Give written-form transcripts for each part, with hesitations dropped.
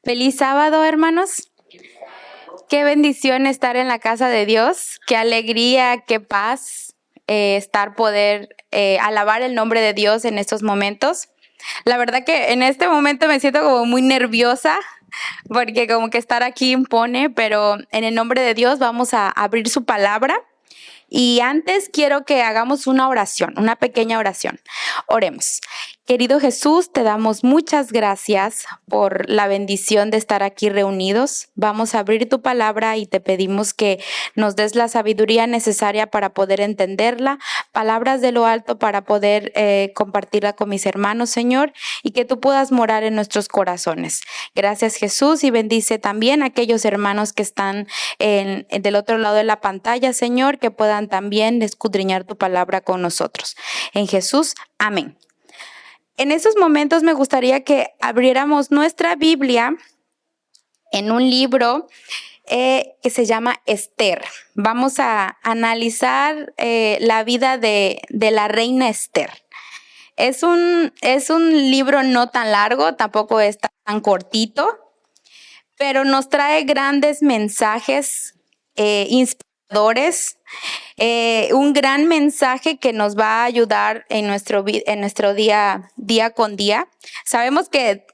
Feliz sábado, hermanos. Qué bendición estar en la casa de Dios. Qué alegría, qué paz poder alabar el nombre de Dios en estos momentos. La verdad que en este momento me siento como muy nerviosa porque como que estar aquí impone, pero en el nombre de Dios vamos a abrir su palabra. Y antes quiero que hagamos una oración, una pequeña oración. Oremos. Querido Jesús, te damos muchas gracias por la bendición de estar aquí reunidos. Vamos a abrir tu palabra y te pedimos que nos des la sabiduría necesaria para poder entenderla, palabras de lo alto para poder compartirla con mis hermanos, Señor, y que tú puedas morar en nuestros corazones. Gracias, Jesús, y bendice también a aquellos hermanos que están del otro lado de la pantalla, Señor, que puedan también escudriñar tu palabra con nosotros. En Jesús, amén. En estos momentos me gustaría que abriéramos nuestra Biblia en un libro que se llama Esther. Vamos a analizar la vida de la reina Esther. Es un libro no tan largo, tampoco es tan cortito, pero nos trae grandes mensajes inspiradores. Un gran mensaje que nos va a ayudar en nuestro día con día. Sabemos que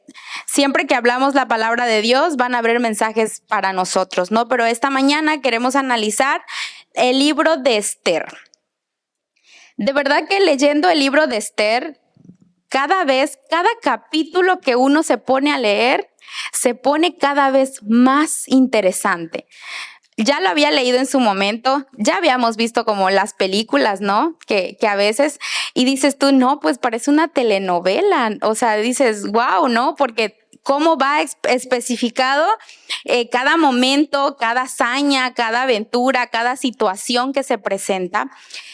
siempre que hablamos la palabra de Dios van a haber mensajes para nosotros, ¿no? Pero esta mañana queremos analizar el libro de Esther. De verdad que leyendo el libro de Esther, cada capítulo que uno se pone a leer, se pone cada vez más interesante. Ya lo había leído en su momento, ya habíamos visto como las películas, ¿no? Que a veces, y dices tú, no, pues parece una telenovela, o sea, dices, wow, ¿no? Porque cómo va especificado cada momento, cada hazaña, cada aventura, cada situación que se presenta.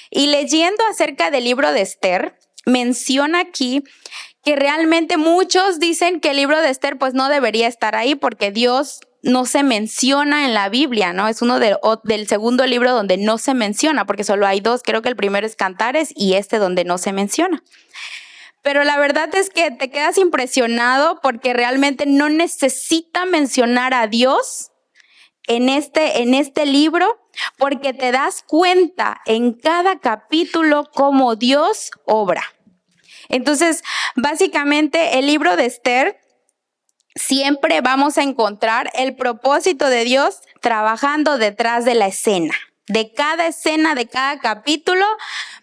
Y leyendo acerca del libro de Esther, menciona aquí que realmente muchos dicen que el libro de Esther pues no debería estar ahí porque Dios no se menciona en la Biblia, ¿no? Es uno del segundo libro donde no se menciona, porque solo hay dos. Creo que el primero es Cantares y donde no se menciona. Pero la verdad es que te quedas impresionado porque realmente no necesita mencionar a Dios en este libro, porque te das cuenta en cada capítulo cómo Dios obra. Entonces, básicamente el libro de Esther, siempre vamos a encontrar el propósito de Dios trabajando detrás de la escena. De cada escena, de cada capítulo,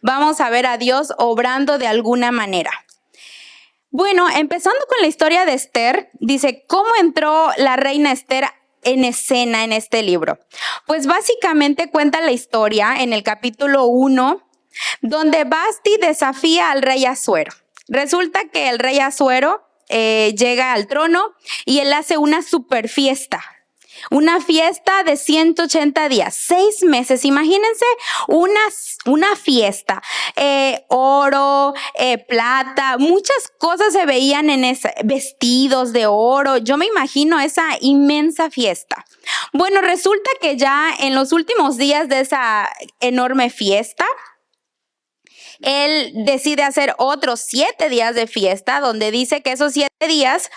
vamos a ver a Dios obrando de alguna manera. Bueno, empezando con la historia de Esther, dice, ¿cómo entró la reina Esther en escena en este libro? Pues básicamente cuenta la historia en el capítulo 1, donde Vasti desafía al rey Asuero. Resulta que el rey Asuero llega al trono y él hace una super fiesta. Una fiesta de 180 días, 6 meses. Imagínense una fiesta. Oro, plata, muchas cosas se veían vestidos de oro. Yo me imagino esa inmensa fiesta. Bueno, resulta que ya en los últimos días de esa enorme fiesta, él decide hacer otros 7 días de fiesta, donde dice que esos 7 días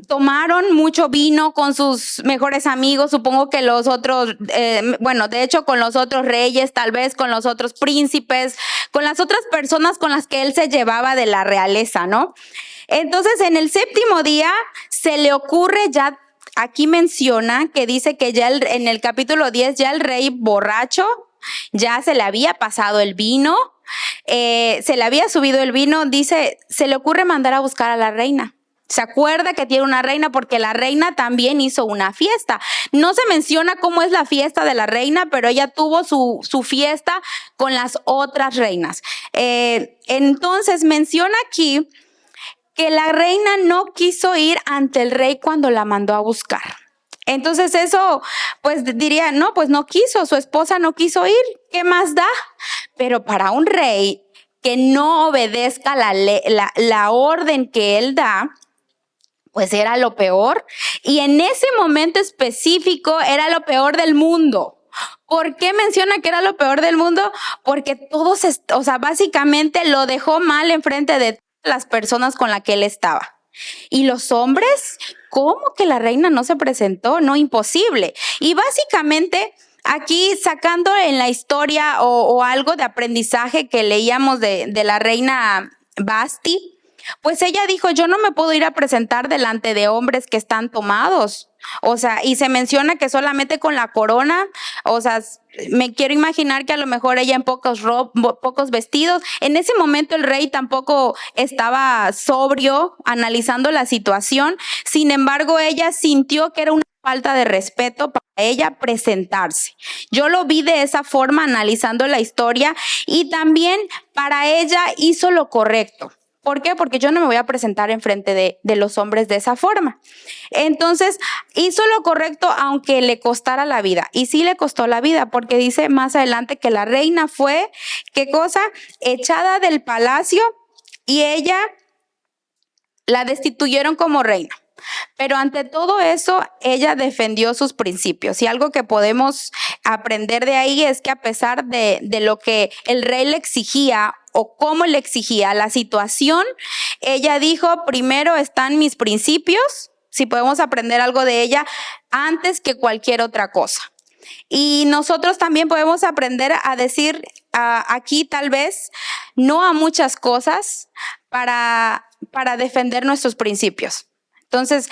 tomaron mucho vino con sus mejores amigos, supongo que los otros, de hecho con los otros reyes, tal vez con los otros príncipes, con las otras personas con las que él se llevaba de la realeza, ¿no? Entonces en el 7º día se le ocurre ya. Aquí menciona que dice que ya en el capítulo 10 ya el rey borracho, ya se le había pasado el vino, se le había subido el vino, dice, se le ocurre mandar a buscar a la reina. Se acuerda que tiene una reina porque la reina también hizo una fiesta. No se menciona cómo es la fiesta de la reina, pero ella tuvo su fiesta con las otras reinas. Entonces menciona aquí que la reina no quiso ir ante el rey cuando la mandó a buscar. Entonces eso, pues diría, no, pues no quiso, su esposa no quiso ir, ¿qué más da? Pero para un rey que no obedezca la orden que él da, pues era lo peor. Y en ese momento específico era lo peor del mundo. ¿Por qué menciona que era lo peor del mundo? Porque todos, básicamente lo dejó mal enfrente de las personas con las que él estaba. ¿Y los hombres? ¿Cómo que la reina no se presentó? No, imposible. Y básicamente aquí sacando en la historia o algo de aprendizaje que leíamos de la reina Basti, pues ella dijo, yo no me puedo ir a presentar delante de hombres que están tomados. O sea, y se menciona que solamente con la corona, o sea, me quiero imaginar que a lo mejor ella en pocos vestidos. En ese momento el rey tampoco estaba sobrio analizando la situación. Sin embargo, ella sintió que era una falta de respeto para ella presentarse. Yo lo vi de esa forma analizando la historia y también para ella hizo lo correcto. ¿Por qué? Porque yo no me voy a presentar enfrente de los hombres de esa forma. Entonces, hizo lo correcto aunque le costara la vida. Y sí le costó la vida porque dice más adelante que la reina fue, ¿qué cosa? Echada del palacio y ella la destituyeron como reina. Pero ante todo eso, ella defendió sus principios. Y algo que podemos aprender de ahí es que a pesar de lo que el rey le exigía o cómo le exigía la situación, ella dijo, primero están mis principios, si podemos aprender algo de ella, antes que cualquier otra cosa. Y nosotros también podemos aprender a decir aquí tal vez no a muchas cosas para defender nuestros principios. Entonces,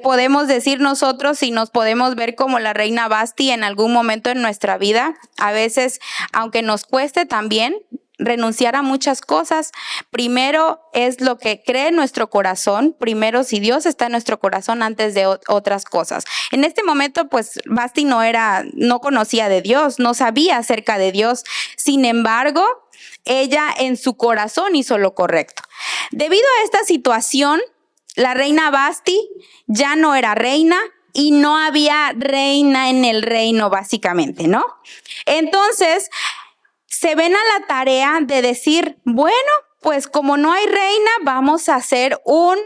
podemos decir nosotros y nos podemos ver como la reina Basti en algún momento en nuestra vida. A veces, aunque nos cueste también renunciar a muchas cosas, primero es lo que cree nuestro corazón, primero si Dios está en nuestro corazón antes de otras cosas. En este momento, pues Basti no conocía de Dios, no sabía acerca de Dios. Sin embargo, ella en su corazón hizo lo correcto. Debido a esta situación, la reina Basti ya no era reina y no había reina en el reino, básicamente, ¿no? Entonces, se ven a la tarea de decir, bueno, pues como no hay reina, vamos a hacer un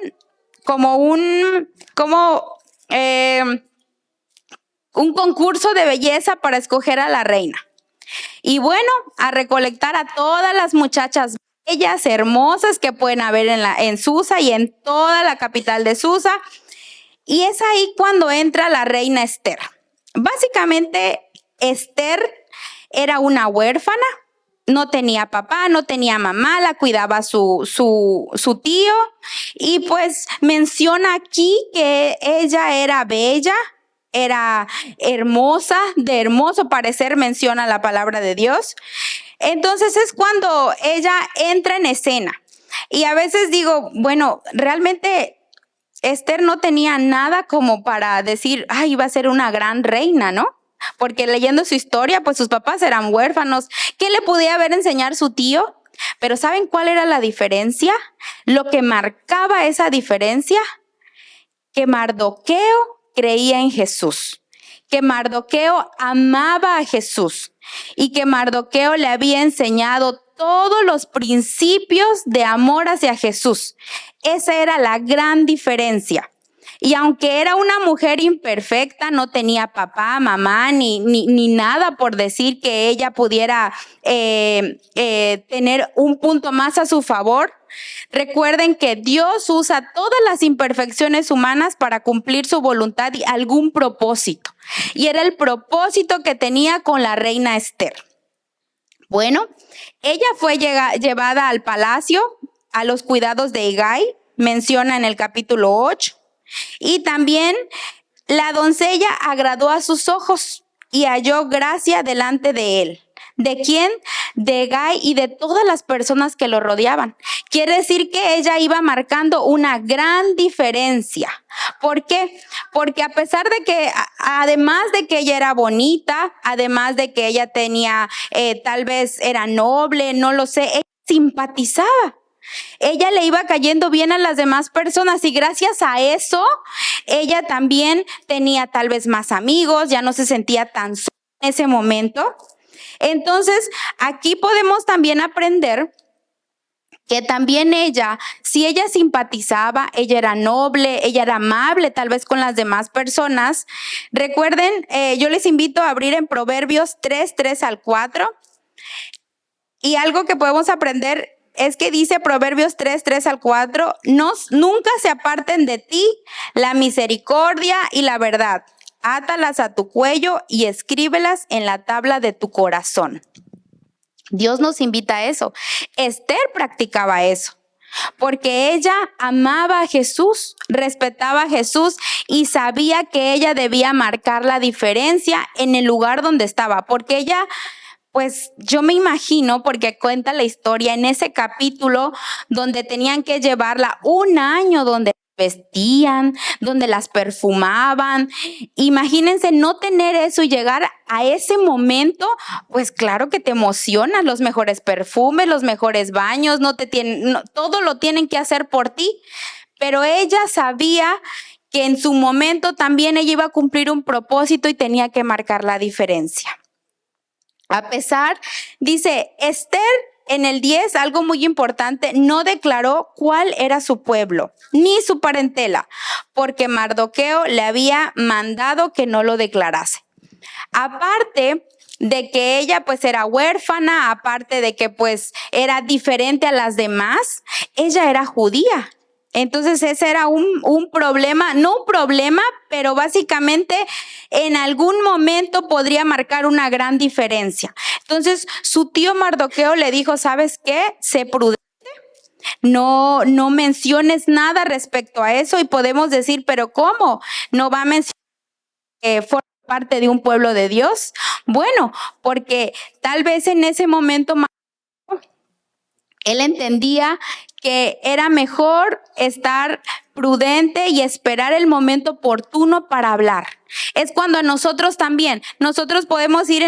concurso de belleza para escoger a la reina. Y bueno, a recolectar a todas las muchachas bellas, hermosas que pueden haber en Susa y en toda la capital de Susa. Y es ahí cuando entra la reina Esther. Básicamente, Esther era una huérfana, no tenía papá, no tenía mamá, la cuidaba su tío. Y pues menciona aquí que ella era bella, era hermosa, de hermoso parecer menciona la palabra de Dios. Entonces es cuando ella entra en escena. Y a veces digo, bueno, realmente Esther no tenía nada como para decir, ay, iba a ser una gran reina, ¿no? Porque leyendo su historia, pues sus papás eran huérfanos. ¿Qué le podía haber enseñado su tío? Pero ¿saben cuál era la diferencia? Lo que marcaba esa diferencia, que Mardoqueo creía en Jesús, que Mardoqueo amaba a Jesús y que Mardoqueo le había enseñado todos los principios de amor hacia Jesús. Esa era la gran diferencia. Y aunque era una mujer imperfecta, no tenía papá, mamá, ni nada por decir que ella pudiera tener un punto más a su favor. Recuerden que Dios usa todas las imperfecciones humanas para cumplir su voluntad y algún propósito. Y era el propósito que tenía con la reina Esther. Bueno, ella fue llevada al palacio a los cuidados de Hegai, menciona en el capítulo 8. Y también la doncella agradó a sus ojos y halló gracia delante de él. ¿De quién? De Hegai y de todas las personas que lo rodeaban. Quiere decir que ella iba marcando una gran diferencia. ¿Por qué? Porque a pesar de que, además de que ella era bonita, además de que ella tenía, tal vez era noble, no lo sé, ella simpatizaba. Ella le iba cayendo bien a las demás personas y gracias a eso, ella también tenía tal vez más amigos, ya no se sentía tan sola en ese momento. Entonces, aquí podemos también aprender que también ella, si ella simpatizaba, ella era noble, ella era amable tal vez con las demás personas. Recuerden, yo les invito a abrir en Proverbios 3 al 4. Y algo que podemos aprender es que dice Proverbios 3:3-4, nunca se aparten de ti la misericordia y la verdad. Átalas a tu cuello y escríbelas en la tabla de tu corazón. Dios nos invita a eso. Esther practicaba eso, porque ella amaba a Jesús, respetaba a Jesús y sabía que ella debía marcar la diferencia en el lugar donde estaba, porque ella, pues yo me imagino, porque cuenta la historia en ese capítulo donde tenían que llevarla un año, donde vestían, donde las perfumaban. Imagínense no tener eso y llegar a ese momento, pues claro que te emocionas, los mejores perfumes, los mejores baños, todo lo tienen que hacer por ti, pero ella sabía que en su momento también ella iba a cumplir un propósito y tenía que marcar la diferencia. A pesar, dice Esther en el 10, algo muy importante, no declaró cuál era su pueblo, ni su parentela, porque Mardoqueo le había mandado que no lo declarase. Aparte de que ella pues era huérfana, aparte de que pues era diferente a las demás, ella era judía. Entonces ese era un problema, no un problema, pero básicamente en algún momento podría marcar una gran diferencia. Entonces su tío Mardoqueo le dijo, ¿sabes qué? Sé prudente, no menciones nada respecto a eso. Y podemos decir, ¿pero cómo? ¿No va a mencionar que forma parte de un pueblo de Dios? Bueno, porque tal vez en ese momento él entendía que era mejor estar prudente y esperar el momento oportuno para hablar. Es cuando nosotros podemos ir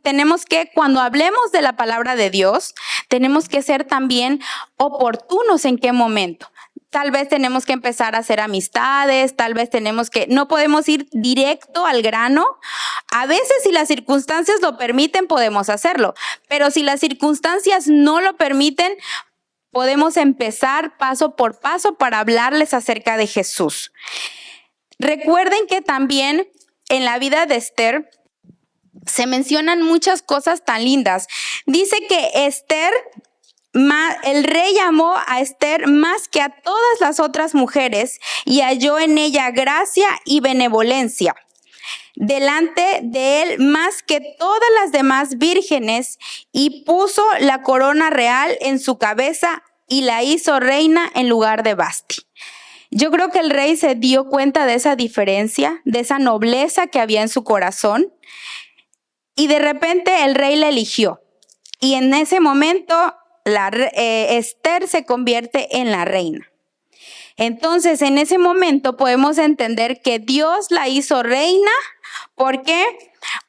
tenemos que, cuando hablemos de la palabra de Dios, tenemos que ser también oportunos en qué momento. Tal vez tenemos que empezar a hacer amistades, no podemos ir directo al grano. A veces, si las circunstancias lo permiten, podemos hacerlo. Pero si las circunstancias no lo permiten, podemos empezar paso por paso para hablarles acerca de Jesús. Recuerden que también en la vida de Esther se mencionan muchas cosas tan lindas. Dice que el rey amó a Esther más que a todas las otras mujeres y halló en ella gracia y benevolencia delante de él más que todas las demás vírgenes, y puso la corona real en su cabeza y la hizo reina en lugar de Vasti. Yo creo que el rey se dio cuenta de esa diferencia, de esa nobleza que había en su corazón, y de repente el rey la eligió. Y en ese momento Esther se convierte en la reina. Entonces, en ese momento podemos entender que Dios la hizo reina. ¿Por qué?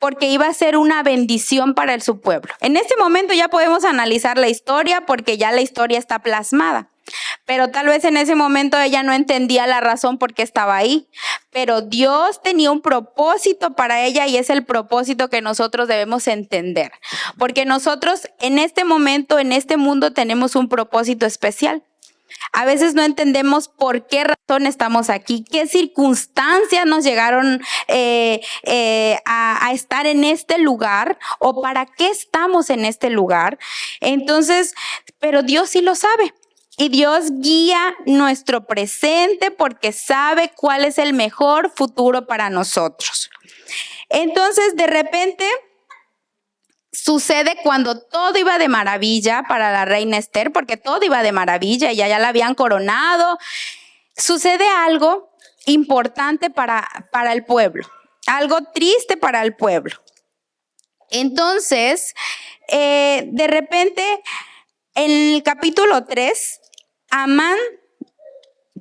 Porque iba a ser una bendición para su pueblo. En este momento ya podemos analizar la historia porque ya la historia está plasmada. Pero tal vez en ese momento ella no entendía la razón por qué estaba ahí. Pero Dios tenía un propósito para ella y es el propósito que nosotros debemos entender. Porque nosotros en este momento, en este mundo, tenemos un propósito especial. A veces no entendemos por qué razón estamos aquí, qué circunstancias nos llegaron a estar en este lugar o para qué estamos en este lugar. Entonces, pero Dios sí lo sabe. Y Dios guía nuestro presente porque sabe cuál es el mejor futuro para nosotros. Entonces, de repente, sucede cuando todo iba de maravilla para la reina Esther, porque todo iba de maravilla y ya la habían coronado. Sucede algo importante para el pueblo, algo triste para el pueblo. Entonces, de repente, en el capítulo 3, Amán,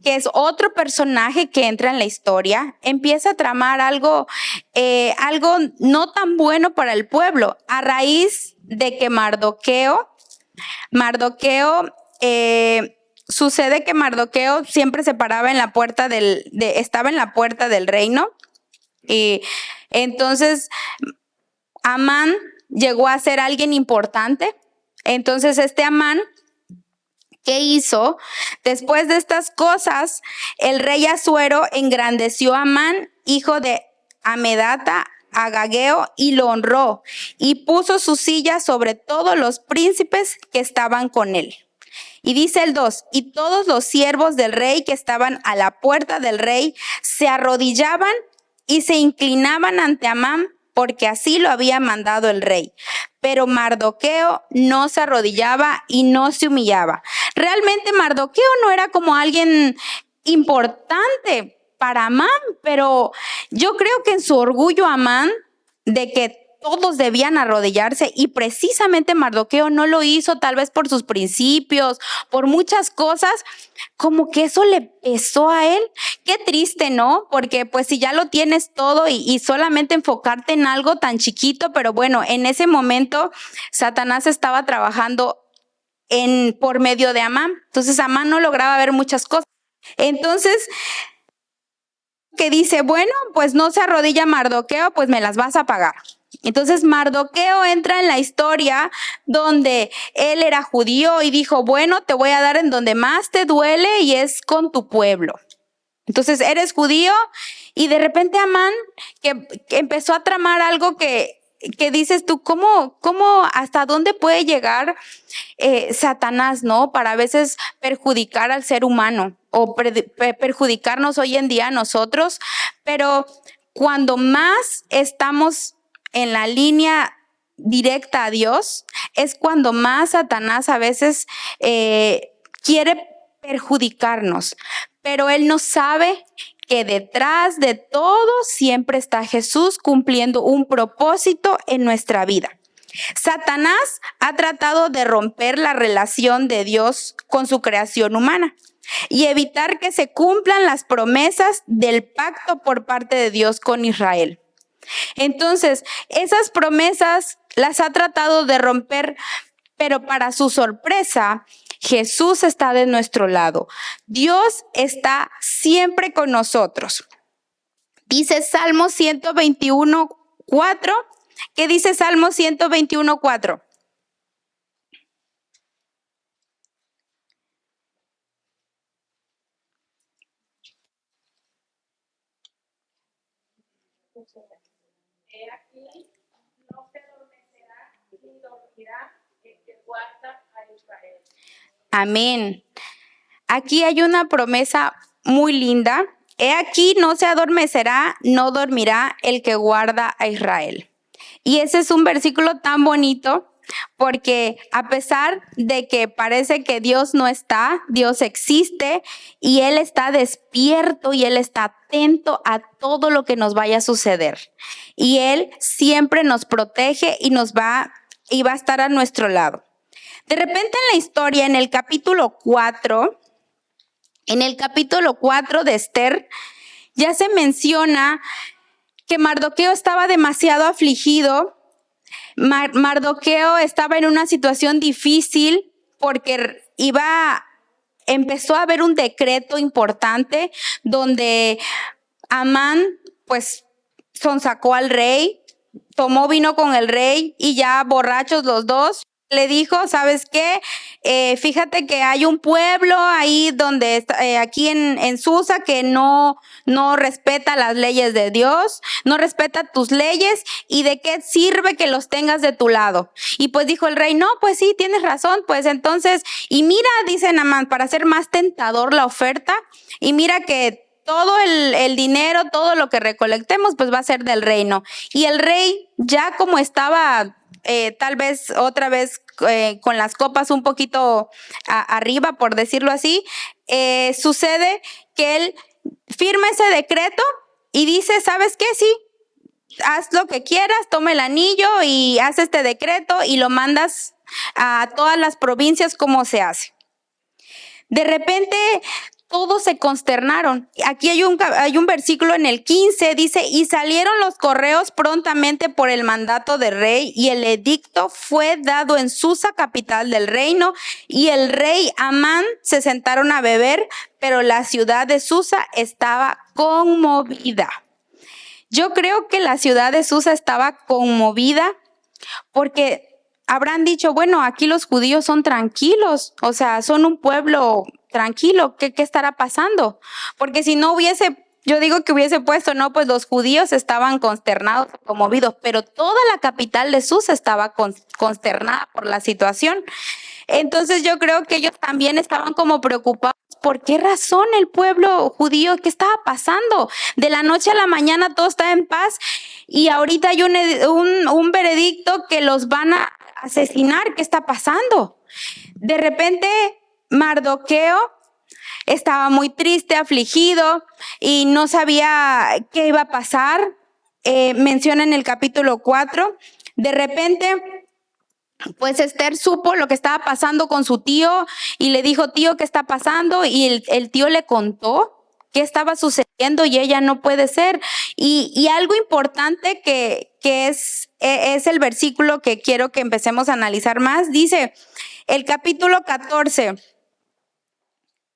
que es otro personaje que entra en la historia, empieza a tramar algo no tan bueno para el pueblo, a raíz de que sucede que Mardoqueo siempre se paraba en la puerta estaba en la puerta del reino, y entonces Amán llegó a ser alguien importante. Entonces Amán, ¿qué hizo? Después de estas cosas, el rey Asuero engrandeció a Amán, hijo de Amedata, Agageo, y lo honró, y puso su silla sobre todos los príncipes que estaban con él. Y dice el 2, y todos los siervos del rey que estaban a la puerta del rey se arrodillaban y se inclinaban ante Amán, porque así lo había mandado el rey. Pero Mardoqueo no se arrodillaba y no se humillaba. Realmente Mardoqueo no era como alguien importante para Amán, pero yo creo que en su orgullo Amán de que todos debían arrodillarse y precisamente Mardoqueo no lo hizo, tal vez por sus principios, por muchas cosas, como que eso le pesó a él. Qué triste, ¿no? Porque pues si ya lo tienes todo y solamente enfocarte en algo tan chiquito, pero bueno, en ese momento Satanás estaba trabajando por medio de Amán. Entonces Amán no lograba ver muchas cosas. Entonces, que dice, bueno, pues no se arrodilla Mardoqueo, pues me las vas a pagar. Entonces Mardoqueo entra en la historia donde él era judío y dijo, bueno, te voy a dar en donde más te duele y es con tu pueblo. Entonces eres judío y de repente Amán que empezó a tramar algo que dices tú, ¿cómo hasta dónde puede llegar Satanás, ¿no? Para a veces perjudicar al ser humano o perjudicarnos hoy en día a nosotros, pero cuando más estamos en la línea directa a Dios, es cuando más Satanás a veces quiere perjudicarnos, pero él no sabe que detrás de todo siempre está Jesús cumpliendo un propósito en nuestra vida. Satanás ha tratado de romper la relación de Dios con su creación humana y evitar que se cumplan las promesas del pacto por parte de Dios con Israel. Entonces, esas promesas las ha tratado de romper, pero para su sorpresa, Jesús está de nuestro lado. Dios está siempre con nosotros. Dice Salmo 121:4. ¿Qué dice Salmo 121:4? He aquí, no se adormecerá ni dormirá el que guarda a Israel. Amén. Aquí hay una promesa muy linda. He aquí, no se adormecerá, no dormirá el que guarda a Israel. Y ese es un versículo tan bonito porque a pesar de que parece que Dios no está, Dios existe y Él está despierto y Él está atento a todo lo que nos vaya a suceder. Y Él siempre nos protege y va a estar a nuestro lado. De repente en la historia, en el capítulo 4 de Esther, ya se menciona que Mardoqueo estaba demasiado afligido. Mardoqueo estaba en una situación difícil porque empezó a haber un decreto importante donde Amán pues sonsacó al rey, tomó vino con el rey y ya borrachos los dos, le dijo, ¿sabes qué? Fíjate que hay un pueblo ahí donde aquí en Susa que no respeta las leyes de Dios, no respeta tus leyes y de qué sirve que los tengas de tu lado. Y pues dijo el rey, no, pues sí, tienes razón, pues entonces, y mira, dice Naamán, para hacer más tentador la oferta, y mira que todo el dinero, todo lo que recolectemos, pues va a ser del reino. Y el rey ya como estaba tal vez otra vez con las copas un poquito arriba, por decirlo así, sucede que él firma ese decreto y dice, ¿sabes qué? Sí, haz lo que quieras, toma el anillo y haz este decreto y lo mandas a todas las provincias como se hace. De repente todos se consternaron. Aquí hay un versículo en el 15, dice, y salieron los correos prontamente por el mandato del rey, y el edicto fue dado en Susa, capital del reino, y el rey Amán se sentaron a beber, pero la ciudad de Susa estaba conmovida. Yo creo que la ciudad de Susa estaba conmovida porque habrán dicho, bueno, aquí los judíos son tranquilos, o sea, son un pueblo tranquilo, ¿qué estará pasando? Porque si no hubiese Yo digo que hubiese puesto, no, pues los judíos estaban consternados, conmovidos, pero toda la capital de Susa estaba consternada por la situación. Entonces yo creo que ellos también estaban como preocupados. ¿Por qué razón el pueblo judío? ¿Qué estaba pasando? De la noche a la mañana todo está en paz y ahorita hay un veredicto que los van a asesinar. ¿Qué está pasando? De repente Mardoqueo estaba muy triste, afligido y no sabía qué iba a pasar. Menciona en el capítulo 4, de repente pues Esther supo lo que estaba pasando con su tío y le dijo, tío, ¿qué está pasando? Y el tío le contó qué estaba sucediendo y ella no puede ser. Y algo importante que es el versículo que quiero que empecemos a analizar más. Dice el capítulo 14,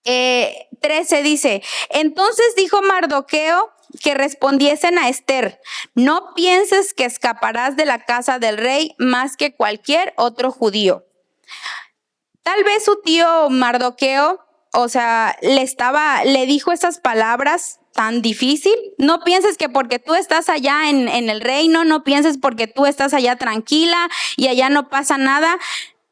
13 dice, entonces dijo Mardoqueo que respondiesen a Esther, no pienses que escaparás de la casa del rey más que cualquier otro judío. Tal vez su tío Mardoqueo, le dijo esas palabras tan difícil. No pienses que porque tú estás allá en el reino, no pienses porque tú estás allá tranquila y allá no pasa nada.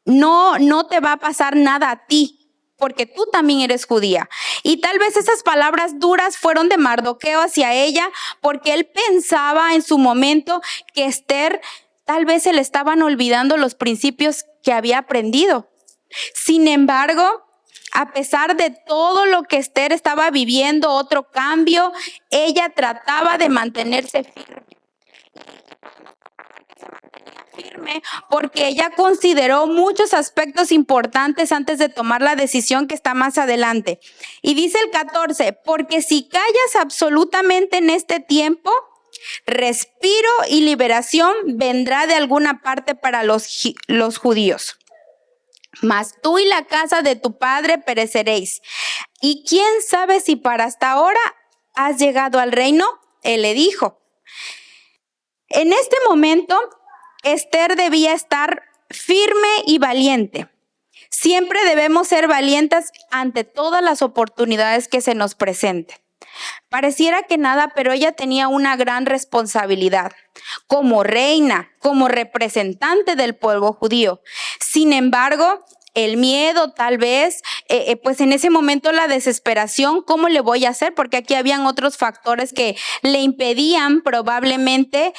No te va a pasar nada a ti, porque tú también eres judía. Y tal vez esas palabras duras fueron de Mardoqueo hacia ella, porque él pensaba en su momento que Esther tal vez se le estaban olvidando los principios que había aprendido. Sin embargo, a pesar de todo lo que Esther estaba viviendo, otro cambio, ella trataba de mantenerse firme porque ella consideró muchos aspectos importantes antes de tomar la decisión que está más adelante. Y dice el 14, porque si callas absolutamente en este tiempo, respiro y liberación vendrá de alguna parte para los judíos. Mas tú y la casa de tu padre pereceréis. Y quién sabe si para hasta ahora has llegado al reino. Él le dijo. En este momento, Esther debía estar firme y valiente. Siempre debemos ser valientes ante todas las oportunidades que se nos presenten. Pareciera que nada, pero ella tenía una gran responsabilidad como reina, como representante del pueblo judío. Sin embargo, el miedo tal vez, pues en ese momento la desesperación, ¿cómo le voy a hacer? Porque aquí habían otros factores que le impedían probablemente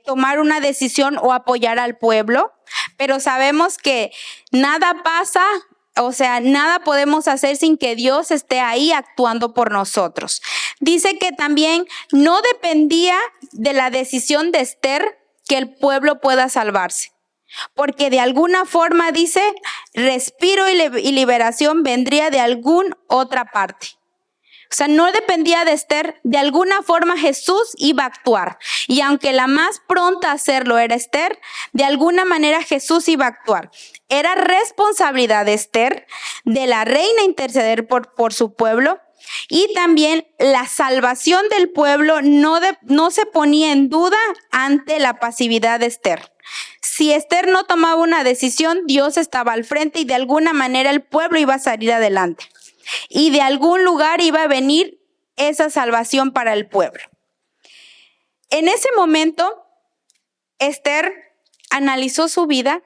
tomar una decisión o apoyar al pueblo, pero sabemos que nada pasa. O sea, nada podemos hacer sin que Dios esté ahí actuando por nosotros. Dice que también no dependía de la decisión de Esther que el pueblo pueda salvarse. Porque de alguna forma, dice, respiro y liberación vendría de alguna otra parte. O sea, no dependía de Esther, de alguna forma Jesús iba a actuar. Y aunque la más pronta a hacerlo era Esther, de alguna manera Jesús iba a actuar. Era responsabilidad de Esther, de la reina interceder por su pueblo. Y también la salvación del pueblo no se ponía en duda ante la pasividad de Esther. Si Esther no tomaba una decisión, Dios estaba al frente y de alguna manera el pueblo iba a salir adelante. Y de algún lugar iba a venir esa salvación para el pueblo. En ese momento, Esther analizó su vida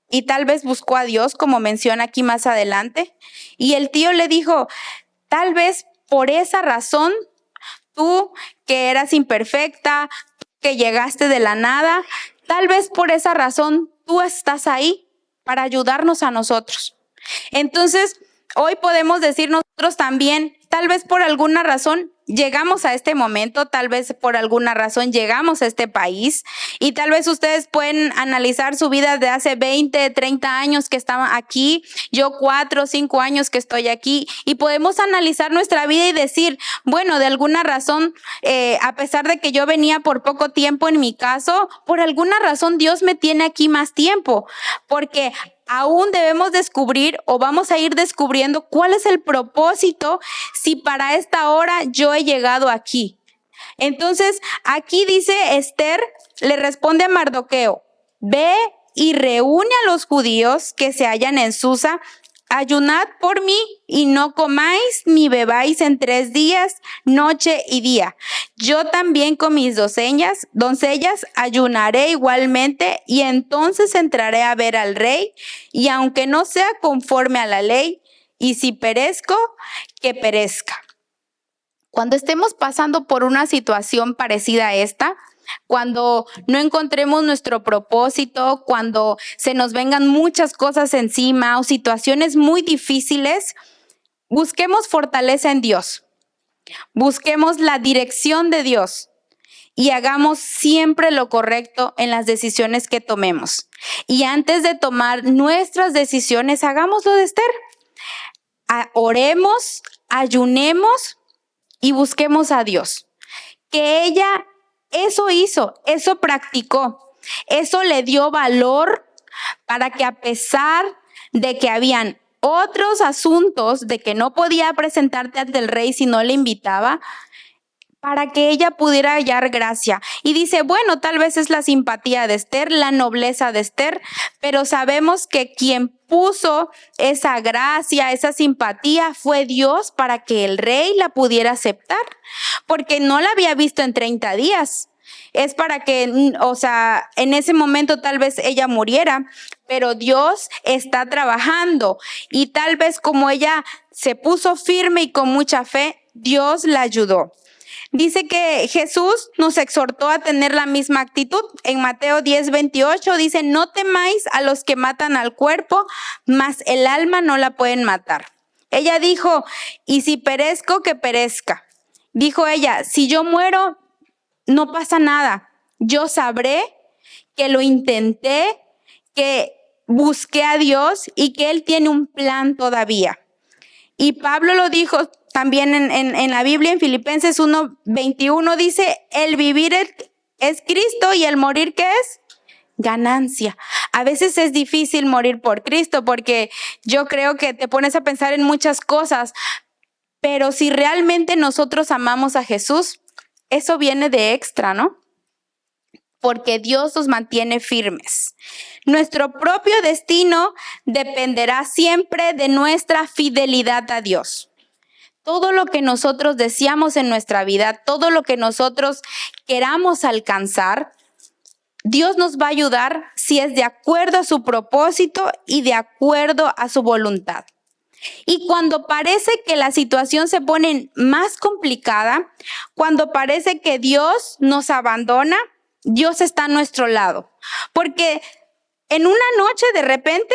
y tal vez buscó a Dios, como menciona aquí más adelante. Y el tío le dijo, tal vez por esa razón, tú que eras imperfecta, que llegaste de la nada, tal vez por esa razón tú estás ahí para ayudarnos a nosotros. Entonces, hoy podemos decir nosotros también, tal vez por alguna razón llegamos a este momento, tal vez por alguna razón llegamos a este país y tal vez ustedes pueden analizar su vida de hace 20, 30 años que estaban aquí, yo 4 o 5 años que estoy aquí y podemos analizar nuestra vida y decir, bueno, de alguna razón, a pesar de que yo venía por poco tiempo en mi caso, por alguna razón Dios me tiene aquí más tiempo, porque aún debemos descubrir o vamos a ir descubriendo cuál es el propósito si para esta hora yo he llegado aquí. Entonces, aquí dice Esther, le responde a Mardoqueo, ve y reúne a los judíos que se hallan en Susa, ayunad por mí y no comáis ni bebáis en 3 días, noche y día. Yo también con mis doncellas ayunaré igualmente y entonces entraré a ver al rey, y aunque no sea conforme a la ley, y si perezco, que perezca. Cuando estemos pasando por una situación parecida a esta, cuando no encontremos nuestro propósito, cuando se nos vengan muchas cosas encima o situaciones muy difíciles, busquemos fortaleza en Dios, busquemos la dirección de Dios y hagamos siempre lo correcto en las decisiones que tomemos. Y antes de tomar nuestras decisiones, hagámoslo de Esther. Oremos, ayunemos y busquemos a Dios. Que ella eso hizo, eso practicó, eso le dio valor para que, a pesar de que habían otros asuntos, de que no podía presentarte ante el rey si no le invitaba, para que ella pudiera hallar gracia. Y dice, bueno, tal vez es la simpatía de Esther, la nobleza de Esther, pero sabemos que quien puso esa gracia, esa simpatía, fue Dios para que el rey la pudiera aceptar, porque no la había visto en 30 días. Es para que, o sea, en ese momento tal vez ella muriera, pero Dios está trabajando, y tal vez como ella se puso firme y con mucha fe, Dios la ayudó. Dice que Jesús nos exhortó a tener la misma actitud. En Mateo 10:28 dice, no temáis a los que matan al cuerpo, mas el alma no la pueden matar. Ella dijo, y si perezco, que perezca. Dijo ella, si yo muero, no pasa nada. Yo sabré que lo intenté, que busqué a Dios y que Él tiene un plan todavía. Y Pablo lo dijo también en la Biblia, en Filipenses 1:21 dice, el vivir es Cristo y el morir, ¿qué es? Ganancia. A veces es difícil morir por Cristo porque yo creo que te pones a pensar en muchas cosas, pero si realmente nosotros amamos a Jesús, eso viene de extra, ¿no? Porque Dios nos mantiene firmes. Nuestro propio destino dependerá siempre de nuestra fidelidad a Dios. Todo lo que nosotros deseamos en nuestra vida, todo lo que nosotros queramos alcanzar, Dios nos va a ayudar si es de acuerdo a su propósito y de acuerdo a su voluntad. Y cuando parece que la situación se pone más complicada, cuando parece que Dios nos abandona, Dios está a nuestro lado. Porque en una noche, de repente,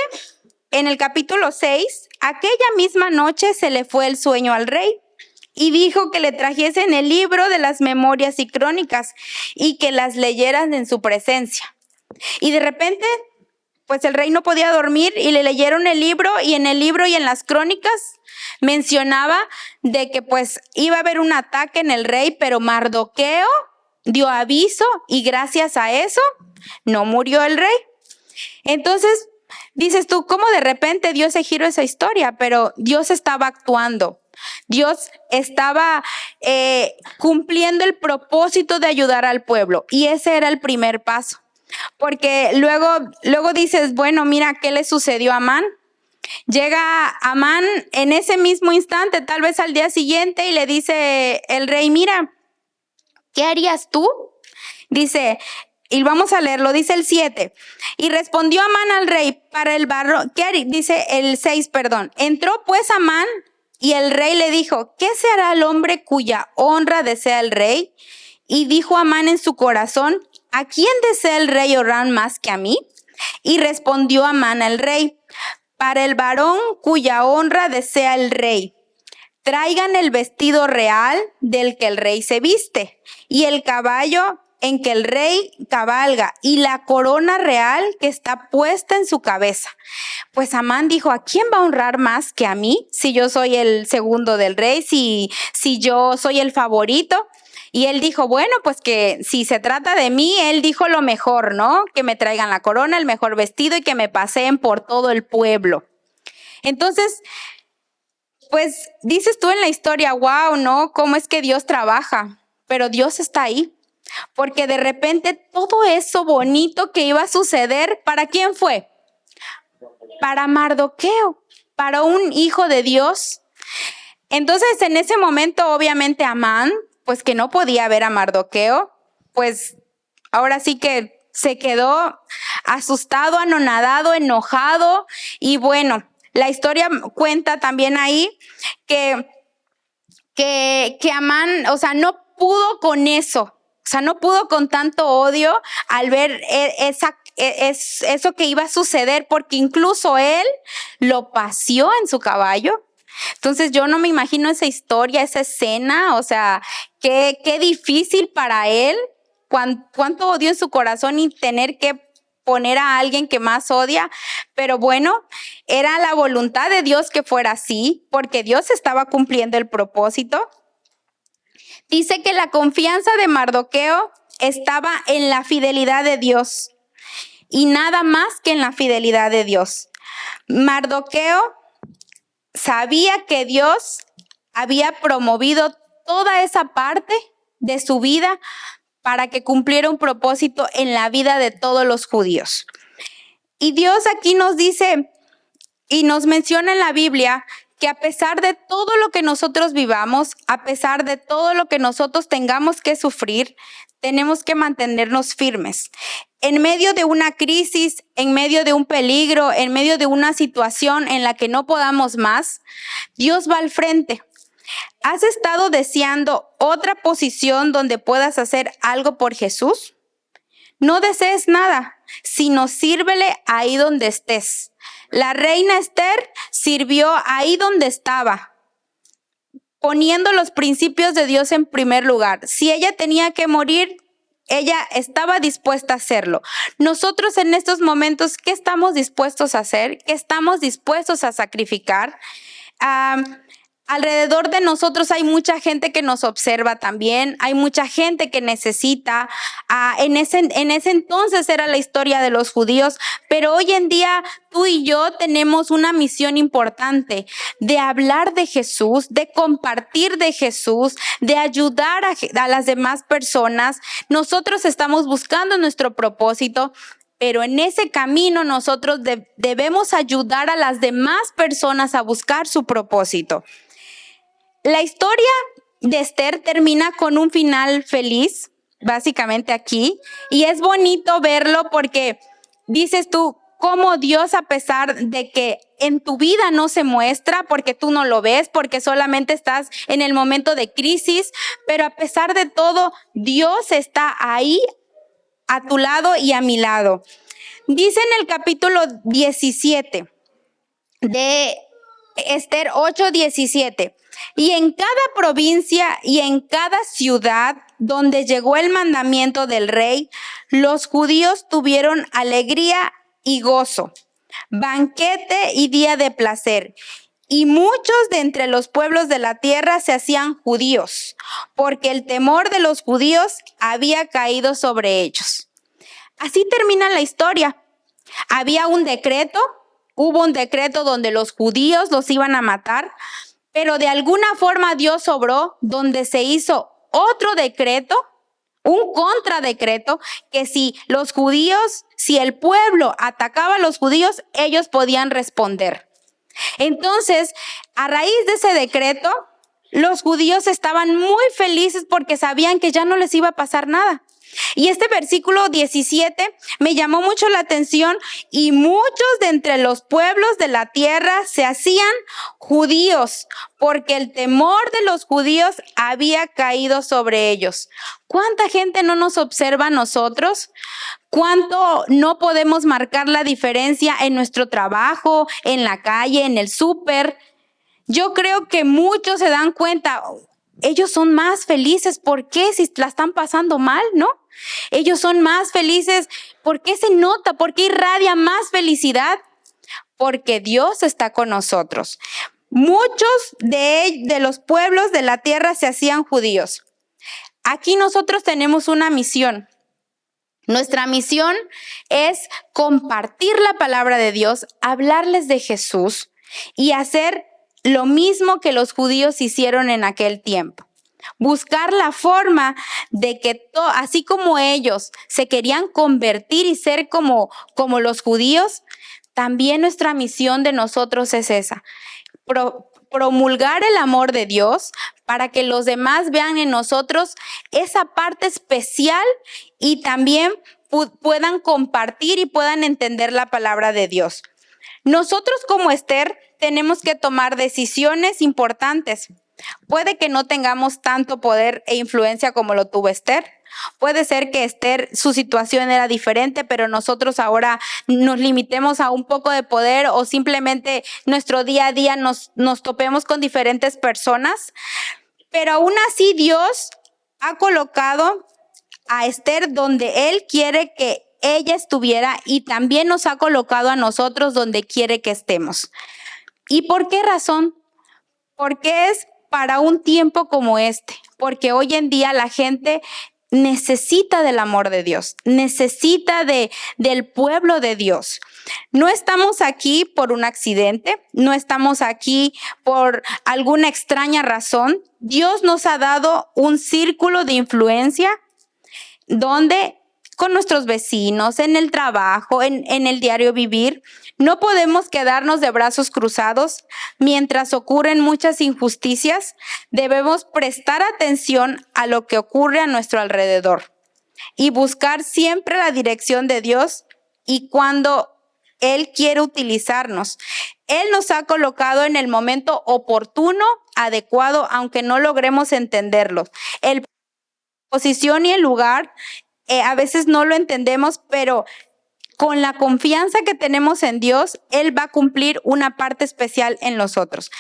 en el capítulo 6, aquella misma noche se le fue el sueño al rey y dijo que le trajesen el libro de las memorias y crónicas y que las leyeran en su presencia. Y de repente, pues el rey no podía dormir y le leyeron el libro, y en el libro y en las crónicas mencionaba de que pues iba a haber un ataque en el rey, pero Mardoqueo dio aviso y gracias a eso no murió el rey. Entonces, dices tú, ¿cómo de repente Dios se giró esa historia? Pero Dios estaba actuando. Dios estaba cumpliendo el propósito de ayudar al pueblo, y ese era el primer paso. Porque luego dices, bueno, mira, ¿qué le sucedió a Amán? Llega Amán en ese mismo instante, tal vez al día siguiente, y le dice el rey, mira, ¿qué harías tú? Dice, y vamos a leerlo, dice el 7. Y respondió Amán al rey, para el varón, ¿qué haría? Dice el 6, perdón. Entró pues Amán, y el rey le dijo, ¿qué se hará al hombre cuya honra desea el rey? Y dijo Amán en su corazón, ¿a quién desea el rey honrar más que a mí? Y respondió Amán al rey, para el varón cuya honra desea el rey, traigan el vestido real del que el rey se viste, y el caballo en que el rey cabalga, y la corona real que está puesta en su cabeza. Pues Amán dijo, ¿a quién va a honrar más que a mí? Si yo soy el segundo del rey, si yo soy el favorito. Y él dijo, bueno, pues que si se trata de mí, él dijo lo mejor, ¿no? Que me traigan la corona, el mejor vestido y que me paseen por todo el pueblo. Entonces, pues dices tú en la historia, wow, ¿no? ¿Cómo es que Dios trabaja? Pero Dios está ahí. Porque de repente todo eso bonito que iba a suceder, ¿para quién fue? Para Mardoqueo. para un hijo de Dios. Entonces, en ese momento, obviamente, Amán, pues que no podía ver a Mardoqueo, pues ahora sí que se quedó asustado, anonadado, enojado. Y bueno, la historia cuenta también ahí que Amán, o sea, no pudo con eso. O sea, no pudo con tanto odio al ver eso que iba a suceder, porque incluso él lo paseó en su caballo. Entonces yo no me imagino esa historia, esa escena, o sea, qué difícil para él, cuánto odio en su corazón y tener que poner a alguien que más odia. Pero bueno, era la voluntad de Dios que fuera así, porque Dios estaba cumpliendo el propósito. Dice que la confianza de Mardoqueo estaba en la fidelidad de Dios y nada más que en la fidelidad de Dios. Mardoqueo sabía que Dios había promovido toda esa parte de su vida para que cumpliera un propósito en la vida de todos los judíos. Y Dios aquí nos dice y nos menciona en la Biblia que a pesar de todo lo que nosotros vivamos, a pesar de todo lo que nosotros tengamos que sufrir, tenemos que mantenernos firmes. En medio de una crisis, en medio de un peligro, en medio de una situación en la que no podamos más, Dios va al frente. ¿Has estado deseando otra posición donde puedas hacer algo por Jesús? No desees nada, sino sírvele ahí donde estés. La reina Esther sirvió ahí donde estaba, poniendo los principios de Dios en primer lugar. Si ella tenía que morir, ella estaba dispuesta a hacerlo. Nosotros en estos momentos, ¿qué estamos dispuestos a hacer? ¿Qué estamos dispuestos a sacrificar? Alrededor de nosotros hay mucha gente que nos observa también, hay mucha gente que necesita. En ese entonces era la historia de los judíos, pero hoy en día tú y yo tenemos una misión importante de hablar de Jesús, de compartir de Jesús, de ayudar a las demás personas. Nosotros estamos buscando nuestro propósito, pero en ese camino nosotros debemos ayudar a las demás personas a buscar su propósito. La historia de Esther termina con un final feliz, básicamente aquí, y es bonito verlo porque dices tú, cómo Dios, a pesar de que en tu vida no se muestra, porque tú no lo ves, porque solamente estás en el momento de crisis, pero a pesar de todo, Dios está ahí a tu lado y a mi lado. Dice en el capítulo 17 de Esther 8:17. Y en cada provincia y en cada ciudad donde llegó el mandamiento del rey, los judíos tuvieron alegría y gozo, banquete y día de placer. Y muchos de entre los pueblos de la tierra se hacían judíos, porque el temor de los judíos había caído sobre ellos. Así termina la historia. Había un decreto, hubo un decreto donde los judíos los iban a matar, pero de alguna forma Dios obró donde se hizo otro decreto, un contradecreto, que si los judíos, si el pueblo atacaba a los judíos, ellos podían responder. Entonces, a raíz de ese decreto, los judíos estaban muy felices porque sabían que ya no les iba a pasar nada. Y este versículo 17 me llamó mucho la atención. Y muchos de entre los pueblos de la tierra se hacían judíos, porque el temor de los judíos había caído sobre ellos. ¿Cuánta gente no nos observa a nosotros? ¿Cuánto no podemos marcar la diferencia en nuestro trabajo, en la calle, en el súper? Yo creo que muchos se dan cuenta, ellos son más felices. ¿Por qué? Si la están pasando mal, ¿no? Ellos son más felices. ¿Por qué se nota? ¿Por qué irradia más felicidad? Porque Dios está con nosotros. Muchos de los pueblos de la tierra se hacían judíos. Aquí nosotros tenemos una misión. Nuestra misión es compartir la palabra de Dios, hablarles de Jesús y hacer lo mismo que los judíos hicieron en aquel tiempo. Buscar la forma de que así como ellos se querían convertir y ser como los judíos, también nuestra misión de nosotros es esa, promulgar el amor de Dios para que los demás vean en nosotros esa parte especial y también puedan compartir y puedan entender la palabra de Dios. Nosotros como Esther tenemos que tomar decisiones importantes. Puede que no tengamos tanto poder e influencia como lo tuvo Esther. Puede ser que Esther, su situación era diferente, pero nosotros ahora nos limitemos a un poco de poder o simplemente nuestro día a día nos topemos con diferentes personas. Pero aún así Dios ha colocado a Esther donde Él quiere que ella estuviera y también nos ha colocado a nosotros donde quiere que estemos. ¿Y por qué razón? Porque es para un tiempo como este, porque hoy en día la gente necesita del amor de Dios, necesita del pueblo de Dios. No estamos aquí por un accidente, no estamos aquí por alguna extraña razón. Dios nos ha dado un círculo de influencia donde con nuestros vecinos, en el trabajo, en el diario vivir, no podemos quedarnos de brazos cruzados mientras ocurren muchas injusticias. Debemos prestar atención a lo que ocurre a nuestro alrededor y buscar siempre la dirección de Dios y cuando Él quiere utilizarnos. Él nos ha colocado en el momento oportuno, adecuado, aunque no logremos entenderlo. La posición y el lugar a veces no lo entendemos, pero con la confianza que tenemos en Dios, Él va a cumplir una parte especial en nosotros.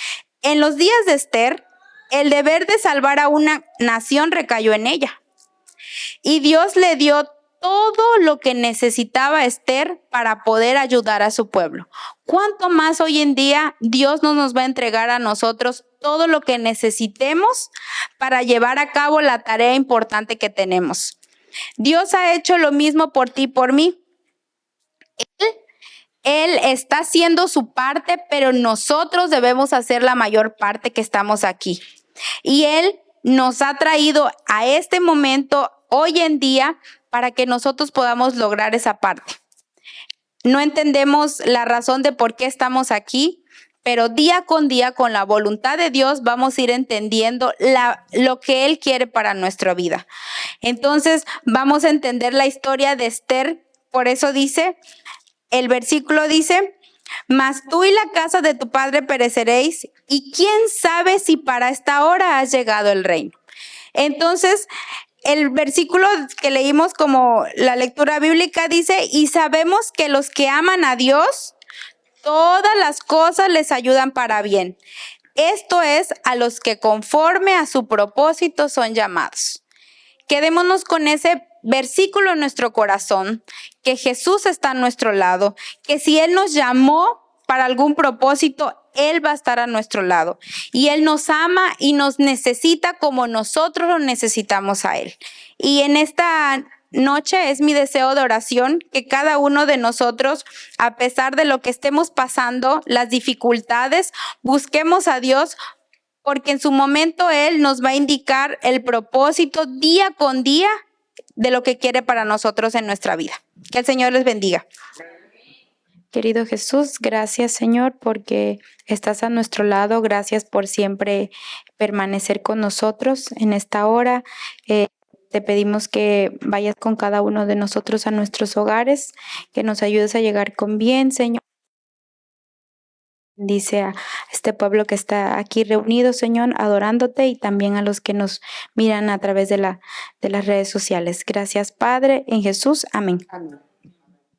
En los días de Esther, el deber de salvar a una nación recayó en ella. Y Dios le dio todo lo que necesitaba Esther para poder ayudar a su pueblo. ¿Cuánto más hoy en día Dios no nos va a entregar a nosotros todo lo que necesitemos para llevar a cabo la tarea importante que tenemos? Dios ha hecho lo mismo por ti y por mí. Él está haciendo su parte, pero nosotros debemos hacer la mayor parte que estamos aquí. Y Él nos ha traído a este momento hoy en día para que nosotros podamos lograr esa parte. No entendemos la razón de por qué estamos aquí, pero día con día, con la voluntad de Dios, vamos a ir entendiendo lo que Él quiere para nuestra vida. Entonces, vamos a entender la historia de Esther. Por eso dice, el versículo dice, mas tú y la casa de tu padre pereceréis, y quién sabe si para esta hora ha llegado el reino. Entonces, el versículo que leímos como la lectura bíblica dice, y sabemos que los que aman a Dios, todas las cosas les ayudan para bien. Esto es a los que conforme a su propósito son llamados. Quedémonos con ese versículo en nuestro corazón, que Jesús está a nuestro lado, que si Él nos llamó para algún propósito, Él va a estar a nuestro lado. Y Él nos ama y nos necesita como nosotros lo necesitamos a Él. Y en esta noche es mi deseo de oración que cada uno de nosotros, a pesar de lo que estemos pasando, las dificultades, busquemos a Dios, porque en su momento Él nos va a indicar el propósito día con día de lo que quiere para nosotros en nuestra vida. Que el Señor les bendiga. Querido Jesús, gracias Señor porque estás a nuestro lado. Gracias por siempre permanecer con nosotros en esta hora. Te pedimos que vayas con cada uno de nosotros a nuestros hogares, que nos ayudes a llegar con bien, Señor. Bendice a este pueblo que está aquí reunido, Señor, adorándote, y también a los que nos miran a través de las redes sociales. Gracias, Padre, en Jesús. Amén. Amén.